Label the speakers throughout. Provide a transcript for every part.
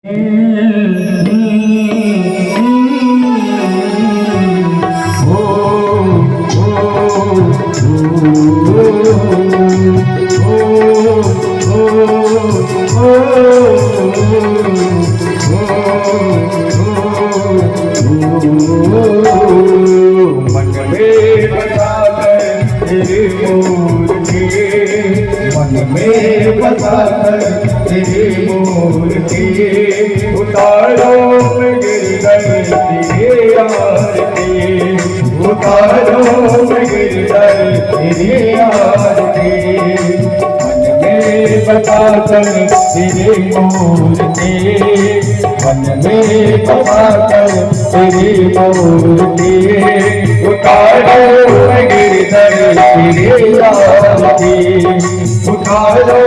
Speaker 1: मन में बसाकर तेरी मूर्ति उतारो गिरधर तेरी आरती, उतारो गिरधर तेरी आरती। मन में बसाकर तेरी मूर्ति, मन में बसाकर तेरी मूर्ति उतारो गिरधर तेरी आरती, उतारो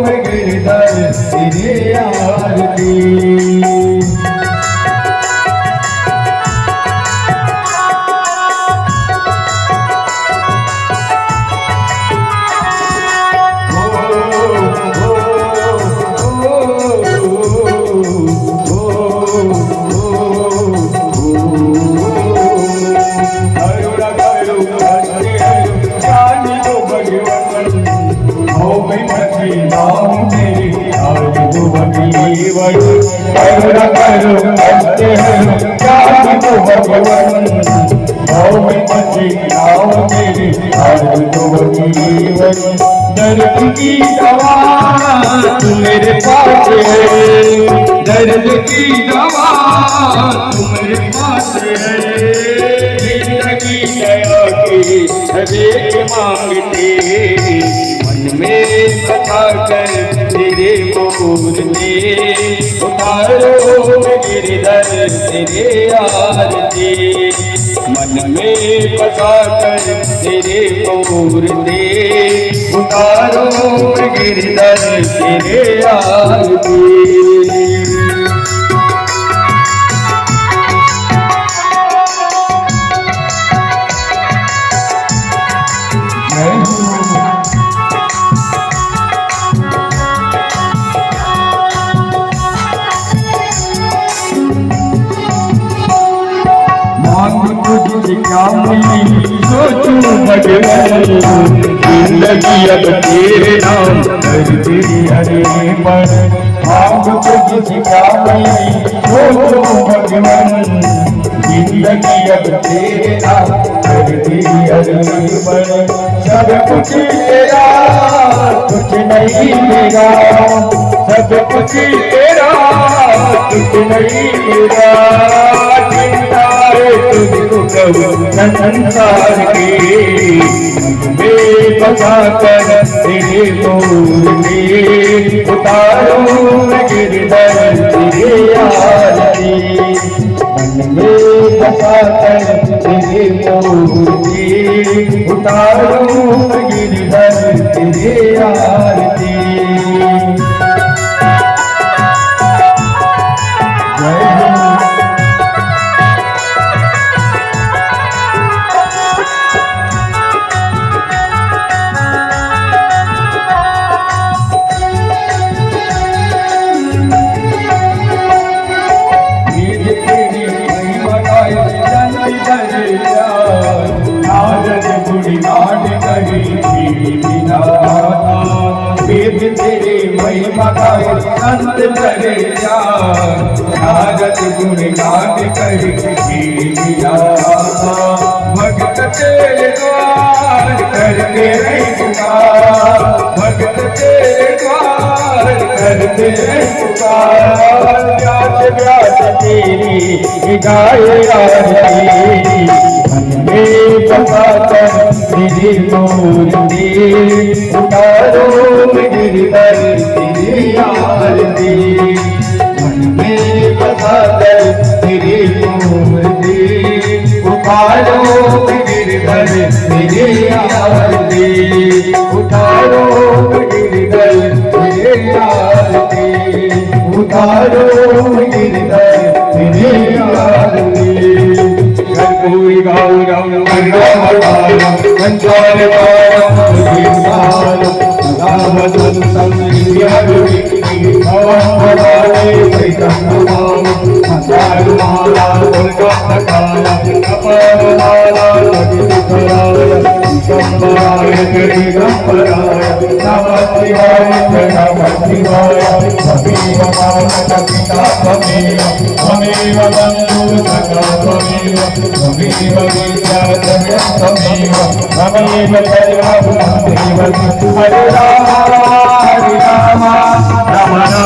Speaker 1: गिरधर तेरी आरती। करुणा करो करते हैं क्या तो भगवान, भाव में बची नाव तेरी आज तो जीवन। दर्द की दवा तू मेरे पास है, दर्द की दवा तू मेरे पास है। जिंदगी दया की हरेक मांगते मन में बता कर तेरे मूर्ति उतारो गिरधर तेरे आरती। मन में बसा कर तेरे मूर्ति उतारो गिरधर तेरे आरती। क्या मिली सोचूं भगवान, जिंदगी अब तेरे नाम कर तेरी हरे पर। मांग तुझसे क्या मिली सोचूं भगवान, जिंदगी अब तेरे नाम कर तेरी हरे पर। सब कुछ तेरा कुछ नहीं मेरा, सब कुछ तेरा कुछ नहीं मेरा। संसार के मन में बसा कर तेरे मूर्ति उतारो गिरधर तेरे आरती। मन में बसा कर तेरे मूर्ति उतारो गिरधर तेरे आरती। तेरे महिमा गाए संत करे नारद गुण गान करे भगत तेरे द्वार करते रहे पुकार, भगत तेरे द्वार करते रहे पुकार। व्यास व्यास तेरी गाए आरती, मन में बसा कर तेरी मूर्ति उतारो गिरधर तेरी आरती। मन में बसा कर तेरी मूर्ति उतारो गिरधर तेरी आरती, उतारो गिरधर तेरी आरती, उतारो गिरधर तेरी आरती। कोई गाओ राम संचार राम माला जगदीश्वराय दिगंबराय दिगंबराय नमः शिवाय नमः शिवाय त्वमेव माता पिता त्वमेव बन्धु सखा त्वमेव विद्या जगत् त्वमेव त्वमेव सर्वं देव हरे राम राम राम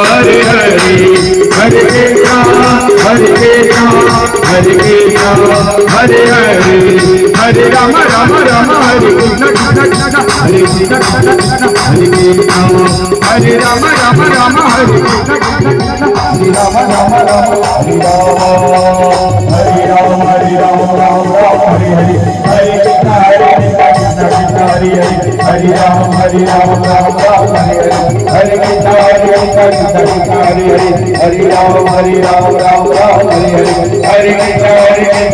Speaker 1: हरे हरे हरे कृष्णा हरे कृष्णा हरे कृष्णा हरे हरे हरे राम राम राम हरे कृष्णा हरे कृष्णा हरे कृष्णा हरे राम राम राम हरे कृष्णा हरे राम राम राम हरे राम हरे राम राम राम हरे हरे हरे कृष्णा कृष्णा कृष्णा हरे हरे हरे राम राम राम हरे हरे हरे कृष्णा कृष्णा कृष्णा हरे हरे हरे राम राम राम हरे हरे हरे कृष्णा